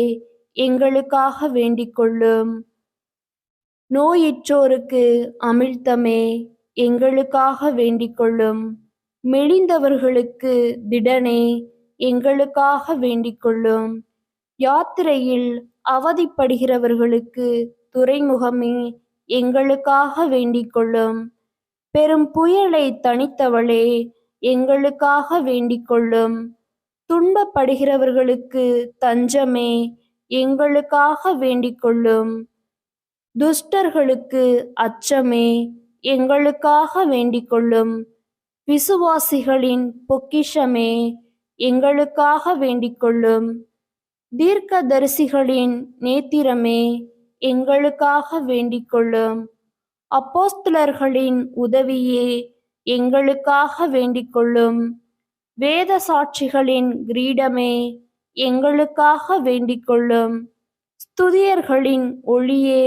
எங்களுக்காக வேண்டிக்கொள்ளும். நோயுற்றோருக்கு அமிழ்தமே, எங்களுக்காக வேண்டிக்கொள்ளும். மெலிந்தவர்களுக்கு திடனே, எங்களுக்காக வேண்டிக்கொள்ளும். யாத்திரையில் அவதிப்படுகிறவர்களுக்கு துறைமுகமே, எங்களுக்காக வேண்டிக்கொள்ளும். பெரும் புயலை தணித்தவளே, எங்களுக்காக வேண்டிக்கொள்ளும். துன்பப்படுகிறவர்களுக்கு தஞ்சமே, எங்களுக்காக வேண்டிக்கொள்ளும். துஷ்டர்களுக்கு அச்சமே, எங்களுக்காக வேண்டிக்கொள்ளும். விசுவாசிகளின் பொக்கிஷமே, எங்களுக்காக வேண்டிக்கொள்ளும். தீர்க்கதரிசிகளின் நேத்திரமே, எங்களுக்காக வேண்டிக்கொள்ளும். அப்போஸ்தலர்களின் உதவியே, எங்களுக்காக வேண்டிக்கொள்ளும். வேத சாட்சிகளின் கிரீடமே, எங்களுக்காக வேண்டிக்கொள்ளும். ஸ்துதியர்களின் ஒளியே,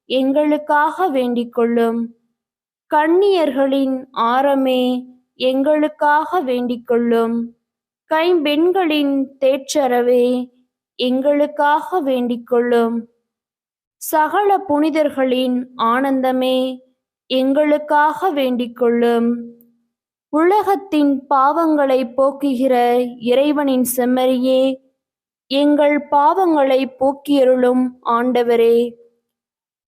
எங்களுக்காக வேண்டிக்கொள்ளும். கன்னியர்களின் ஆரமே, எங்களுக்காக வேண்டிக்கொள்ளும். கைம்பெண்களின் தேற்றரவே, எங்களுக்காக வேண்டிக்கொள்ளும். சகல புனிதர்களின் ஆனந்தமே, எங்களுக்காக வேண்டிக்கொள்ளும். உலகத்தின் பாவங்களை போக்குகிற இறைவனின் செம்மறியே, எங்கள் பாவங்களை போக்கியருளும் ஆண்டவரே.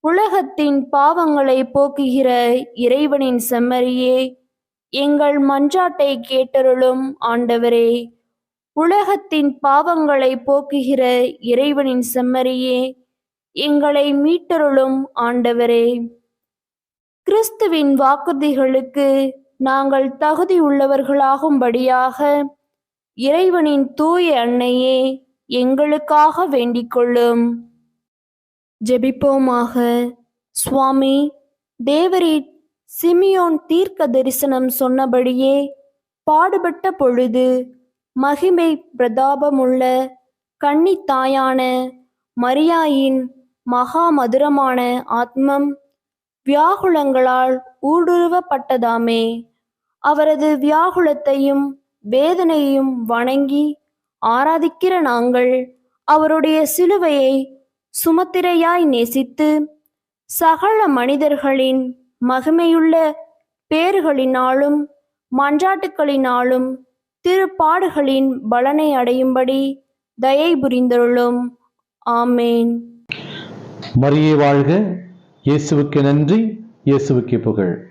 உலகத்தின் பாவங்களை போக்குகிற இறைவனின் செம்மறியே, எங்கள் மன்றாட்டை கேட்டருளும் ஆண்டவரே. உலகத்தின் பாவங்களை போக்குகிற இறைவனின் செம்மறியே, எங்களை மீட்டருளும் ஆண்டவரே. கிறிஸ்துவின் வாக்குறுதிகளுக்கு நாங்கள் தகுதி உள்ளவர்களாகும்படியாக இறைவனின் தூய அன்னையே, எங்களுக்காக வேண்டிக்கொள்ளும். ஜெபிப்போமாக. சுவாமி, தேவரீர் சிமியோன் தீர்க்க தரிசனம் சொன்னபடியே பாடுபட்ட பொழுது மகிமை பிரதாபமுள்ள கன்னித்தாயான மரியாயின் மகா மதுரமான ஆத்மம் வியாகுலங்களால் ஊடுருவப்பட்டதாமே. அவரது வியாகுலத்தையும் வேதனையும் வணங்கி ஆராதிக்கிற நாங்கள் அவருடைய சிலுவையை சுமத்திரையாய் நேசித்து சகல மனிதர்களின் மகிமையுள்ள பேறுகளினாலும் மன்றாட்டுக்களினாலும் திருப்பாடுகளின் பலனை அடையும்படி தயை புரிந்தருளும். ஆமேன். மரியே வாழ்க. இயேசுவுக்கு நன்றி. இயேசுவுக்கு புகழ்.